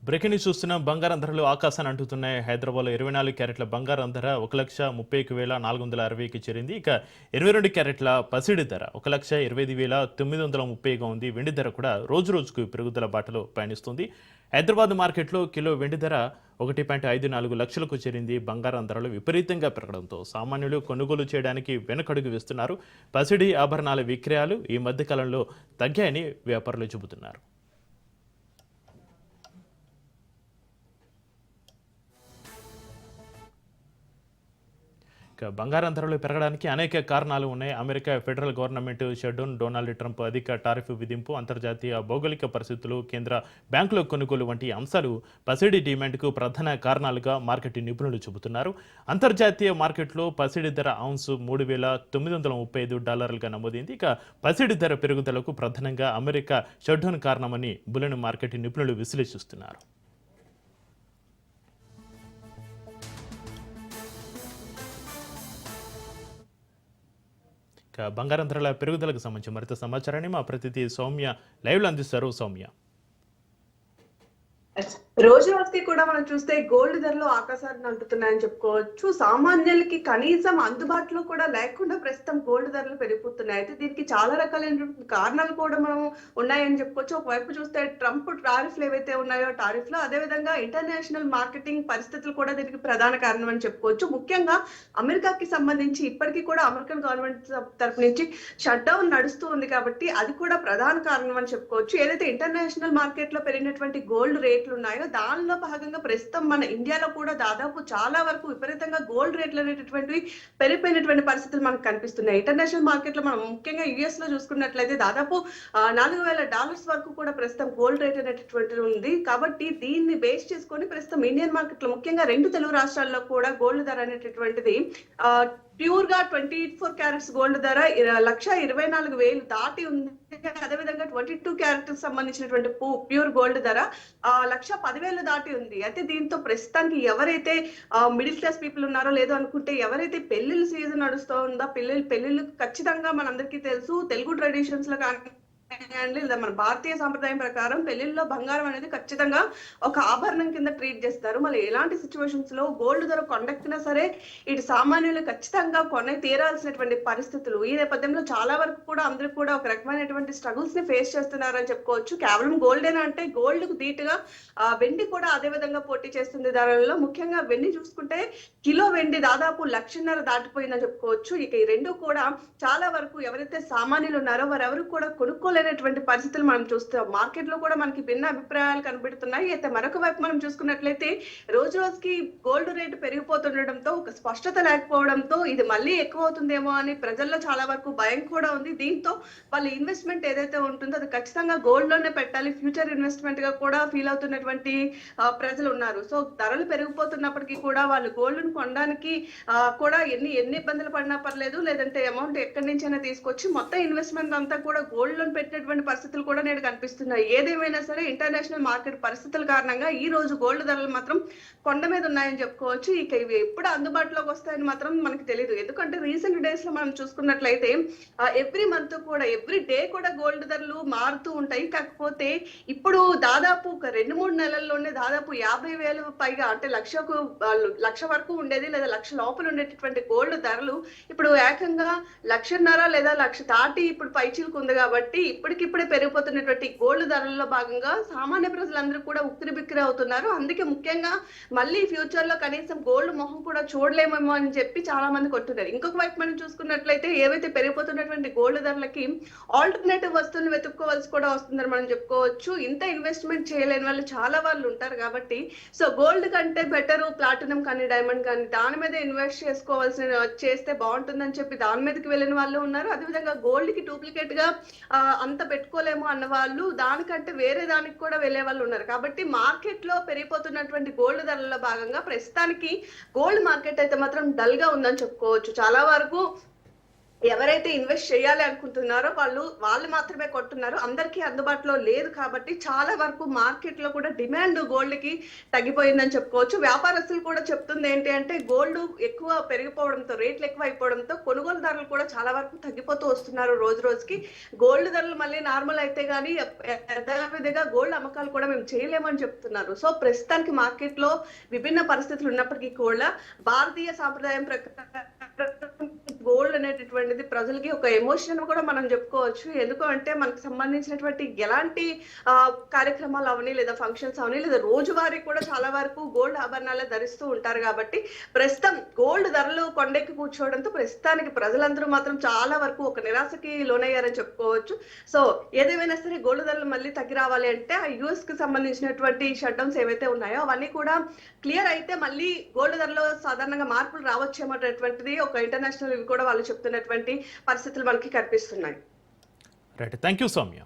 Breaking news చూస్తున్నాం. బంగారం ధరలు ఆకాశాన్ని అంటుతున్నాయి. హైదరాబాద్లో 24 క్యారెట్ల బంగారం ధర 1,30,460కి చేరింది. ఇక 22 క్యారెట్ల పసిడి ధర 1,25,930గా ఉంది. వెండి ధర కూడా రోజు రోజుకు పెరుగుదల బాటలో పయనిస్తుంది. హైదరాబాద్ మార్కెట్లో కిలో వెండి ధర 1.54 లక్షలకు చేరింది. బంగారం ధరలు విపరీతంగా పెరగడంతో సామాన్యులు కొనుగోలు చేయడానికి వెనకడుగు వేస్తున్నారు. పసిడి ఆభరణాల విక్రయాలు ఈ మధ్యకాలంలో తగ్గాయని వ్యాపారులు చెబుతున్నారు. బంగారం ధరలు పెరగడానికి అనేక కారణాలు ఉన్నాయి. America federal government shutdown, Donald Trump అధిక టారిఫ్ విధింపు, అంతర్జాతీయ భౌగోళిక పరిస్థితులు, కేంద్ర బ్యాంకుల కొనుగోలు వంటి అంశాలు పసిడి డిమాండ్కు ప్రధాన కారణాలుగా మార్కెట్ నిపుణులు చెబుతున్నారు. అంతర్జాతీయ మార్కెట్లో పసిడి ధర ఔన్స్ $3,935గా నమోదైంది. ఇక పసిడి ధర పెరుగుదలకు ప్రధానంగా అమెరికా షట్డౌన్ కారణమని బులియన్ మార్కెట్ నిపుణులు విశ్లేషిస్తున్నారు. బంగారం ధరల పెరుగుదలకు సంబంధించి మరింత సమాచారాన్ని మా ప్రతినిధి సౌమ్య లైవ్లో అందిస్తారు. సౌమ్య, రోజు రోజుకి కూడా మనం చూస్తే గోల్డ్ ధరలు ఆకాశాన్ని అంటున్నాయని చెప్పుకోవచ్చు. సామాన్యులకి కనీసం అందుబాటులో కూడా లేకుండా ప్రస్తుతం గోల్డ్ ధరలు పెరిగిపోతున్నాయి. అయితే దీనికి చాలా రకాలైనటువంటి కారణాలు కూడా మనం ఉన్నాయని చెప్పుకోవచ్చు. ఒకవైపు చూస్తే ట్రంప్ టారిఫ్లు ఏవైతే ఉన్నాయో టారిఫ్లు, అదేవిధంగా ఇంటర్నేషనల్ మార్కెటింగ్ పరిస్థితులు కూడా దీనికి ప్రధాన కారణం అని చెప్పుకోవచ్చు. ముఖ్యంగా అమెరికాకి సంబంధించి ఇప్పటికీ కూడా అమెరికన్ గవర్నమెంట్ తరఫు నుంచి షట్ డౌన్ నడుస్తూ ఉంది కాబట్టి అది కూడా ప్రధాన కారణం అని చెప్పుకోవచ్చు. ఏదైతే ఇంటర్నేషనల్ మార్కెట్ లో పెరిగినటువంటి గోల్డ్ రేట్లు ఉన్నాయో దానిలో భాగంగా ప్రస్తుతం మన ఇండియాలో కూడా దాదాపు చాలా వరకు విపరీతంగా గోల్డ్ రేట్లు అనేటటువంటివి పెరిగిపోయినటువంటి పరిస్థితులు మనకు కనిపిస్తున్నాయి. ఇంటర్నేషనల్ మార్కెట్ లో మనం ముఖ్యంగా యుఎస్ లో చూసుకున్నట్లయితే దాదాపు $4,000 వరకు కూడా ప్రస్తుతం గోల్డ్ రేట్ అనేటటువంటిది ఉంది. కాబట్టి దీన్ని బేస్ చేసుకొని ప్రస్తుతం ఇండియన్ మార్కెట్ లో ముఖ్యంగా 2 తెలుగు రాష్ట్రాల్లో కూడా గోల్డ్ ధర అనేటటువంటిది ప్యూర్ గా 24 క్యారెట్స్ గోల్డ్ ధర 1,24,000 దాటి ఉంది. అదేవిధంగా 22 క్యారెట్స్ సంబంధించినటువంటి ప్యూర్ గోల్డ్ ధర 1,10,000 దాటి ఉంది. అయితే దీంతో ప్రస్తుతానికి ఎవరైతే మిడిల్ క్లాస్ పీపుల్ ఉన్నారో లేదో అనుకుంటే ఎవరైతే పెళ్లిళ్ళ సీజన్ నడుస్తూ ఉందో పెళ్లిళ్ళు ఖచ్చితంగా మనందరికీ తెలుసు. తెలుగు ట్రెడిషన్స్ లో కానీ మన భారతీయ సాంప్రదాయం ప్రకారం పెళ్లిల్లో బంగారం అనేది ఖచ్చితంగా ఒక ఆభరణం కింద ట్రీట్ చేస్తారు. మళ్ళీ ఎలాంటి సిచ్యువేషన్స్ లో గోల్డ్ ధర కొండెక్కినా సరే ఇటు సామాన్యులు ఖచ్చితంగా కొనే తీరాల్సినటువంటి పరిస్థితులు. ఈ నేపథ్యంలో చాలా వరకు కూడా అందరూ కూడా ఒక రకమైనటువంటి స్ట్రగుల్స్ ని ఫేస్ చేస్తున్నారని చెప్పుకోవచ్చు. కేవలం గోల్డేనా అంటే గోల్డ్ కు ధీటుగా వెండి కూడా అదే విధంగా పోటీ చేస్తుంది ధరలలో. ముఖ్యంగా వెండి చూసుకుంటే కిలో వెండి దాదాపు 1,50,000 దాటిపోయిందని చెప్పుకోవచ్చు. ఇక ఈ రెండు కూడా చాలా వరకు ఎవరైతే సామాన్యులు ఉన్నారో వారెవరు కూడా కొనుక్కోలేనటువంటి పరిస్థితులు మనం చూస్తాం. మార్కెట్ లో కూడా మనకి భిన్న అభిప్రాయాలు కనబడుతున్నాయి. అయితే మరొక వైపు మనం చూసుకున్నట్లయితే రోజు రోజుకి గోల్డ్ రేటు పెరిగిపోతుండటంతో ఒక స్పష్టత లేకపోవడంతో ఇది మళ్ళీ ఎక్కువ అవుతుందేమో అని ప్రజల్లో చాలా వరకు భయం కూడా ఉంది. దీంతో వాళ్ళ ఇన్వెస్ట్మెంట్ ఏదైతే ఉంటుందో అది ఖచ్చితంగా గోల్డ్ లోనే పెట్టాలి, ఫ్యూచర్ ఇన్వెస్ట్మెంట్ గా కూడా ఫీల్ అవుతున్నటువంటి ప్రజలు ఉన్నారు. సో ధరలు పెరిగిపోతున్నప్పటికీ కూడా వాళ్ళు గోల్డ్ ను కొనడానికి కూడా ఎన్ని ఇబ్బందులు పడినా పర్లేదు, లేదంటే అమౌంట్ ఎక్కడి నుంచైనా తీసుకొచ్చి మొత్తం ఇన్వెస్ట్మెంట్ అంతా కూడా గోల్డ్ లోన్ పెట్టినటువంటి పరిస్థితులు కూడా నేడు కనిపిస్తున్నాయి. ఏదేమైనా సరే ఇంటర్నేషనల్ మార్కెట్ పరిస్థితుల కారణంగా ఈ రోజు గోల్డ్ ధరలు మాత్రం కొండ మీద ఉన్నాయని చెప్పుకోవచ్చు. ఇక ఇవి ఎప్పుడు అందుబాటులోకి వస్తాయని మాత్రం మనకు తెలియదు. ఎందుకంటే రీసెంట్ డేస్ లో మనం చూసుకున్నట్లయితే ఎవ్రీ మంత్ కూడా ఎవ్రీ డే కూడా గోల్డ్ ధరలు మారుతూ ఉంటాయి. కాకపోతే ఇప్పుడు దాదాపు ఒక 2-3 నెలల్లోనే దాదాపు 50,000 పైగా అంటే లక్ష వరకు ఉండేది లేదా 1,00,000 లోపల ఉండేటటువంటి గోల్డ్ ధరలు ఇప్పుడు ఏకంగా 1,50,000 లేదా 1,00,000 దాటి ఇప్పుడు పైచీలకు ఉంది. కాబట్టి ఇప్పటికిప్పుడే పెరిగిపోతున్నటువంటి గోల్డ్ ధరల్లో భాగంగా సామాన్య ప్రజలందరూ కూడా ఉక్కిరి బిక్కిరి అవుతున్నారు. అందుకే ముఖ్యంగా మళ్ళీ ఫ్యూచర్ లో కనీసం గోల్డ్ మొహం కూడా చూడలేమేమో అని చెప్పి చాలా మంది కొంటున్నారు. ఇంకొక వైపు మనం చూసుకున్నట్లయితే ఏవైతే పెరిగిపోతున్నటువంటి గోల్డ్ ధరలకి ఆల్టర్నేటివ్ వస్తువులు వెతుక్కోవాల్సి కూడా వస్తుందని మనం చెప్పుకోవచ్చు. ఇంత ఇన్వెస్ట్మెంట్ చేయలేని వాళ్ళు చాలా వాళ్ళు ఉంటారు. కాబట్టి సో గోల్డ్ కంటే బెటర్ ప్లాటినం కానీ డైమండ్ కానీ దాని మీద ఇన్వెస్ట్ చేస్తే బాగుంటుందని చెప్పి దాని మీదకి వెళ్ళిన వాళ్ళు ఉన్నారు. అదేవిధంగా గోల్డ్ కి డూప్లికేట్ గా అంత పెట్టుకోలేము అన్న వాళ్ళు దానికంటే వేరే దానికి కూడా వెళ్లే వాళ్ళు ఉన్నారు. కాబట్టి మార్కెట్ లో పెరిగిపోతున్నటువంటి గోల్డ్ ధరల భాగంగా ప్రస్తుతానికి గోల్డ్ మార్కెట్ అయితే మాత్రం డల్ గా ఉందని చెప్పుకోవచ్చు. చాలా వరకు ఎవరైతే ఇన్వెస్ట్ చేయాలి అనుకుంటున్నారో వాళ్ళు మాత్రమే కొంటున్నారు. అందరికీ అందుబాటులో లేదు కాబట్టి చాలా వరకు మార్కెట్ లో కూడా డిమాండ్ గోల్డ్ కి తగ్గిపోయిందని చెప్పుకోవచ్చు. వ్యాపారస్తులు కూడా చెప్తుంది ఏంటి అంటే గోల్డ్ ఎక్కువ పెరిగిపోవడంతో, రేట్లు ఎక్కువ అయిపోవడంతో కొనుగోలుదారులు కూడా చాలా వరకు తగ్గిపోతూ వస్తున్నారు రోజు రోజుకి. గోల్డ్ ధరలు మళ్ళీ నార్మల్ అయితే గానీ యథావిధిగా గోల్డ్ అమ్మకాలు కూడా మేము చేయలేమని చెప్తున్నారు. సో ప్రస్తుతానికి మార్కెట్ లో విభిన్న పరిస్థితులు ఉన్నప్పటికీ కూడా భారతీయ సాంప్రదాయం ప్రకారం గోల్డ్ అనేటటువంటిది ప్రజలకి ఒక ఎమోషన్ కూడా మనం చెప్పుకోవచ్చు. ఎందుకు అంటే మనకు సంబంధించినటువంటి ఎలాంటి కార్యక్రమాలు అవని, లేదా ఫంక్షన్స్ అవని, లేదా రోజువారీ కూడా చాలా వరకు గోల్డ్ ఆభరణాలే ధరిస్తూ ఉంటారు. కాబట్టి ప్రస్తుతం గోల్డ్ ధరలు కొండెక్కి కూర్చోవడంతో ప్రస్తుతానికి ప్రజలందరూ మాత్రం చాలా వరకు ఒక నిరాశకి లోనయ్యారని చెప్పుకోవచ్చు. సో ఏదేమైనా సరే గోల్డ్ ధరలు మళ్ళీ తగ్గి రావాలి అంటే ఆ యుఎస్ కి సంబంధించినటువంటి షట్ డౌన్స్ ఏవైతే ఉన్నాయో అవన్నీ కూడా క్లియర్ అయితే మళ్ళీ గోల్డ్ ధరలో సాధారణంగా మార్పులు రావచ్చేమోటటువంటిది ఒక ఇంటర్నేషనల్ కూడా వాళ్ళు చెప్తున్నటువంటి పరిస్థితులు మనకి కనిపిస్తున్నాయి. Right, thank you Soumya.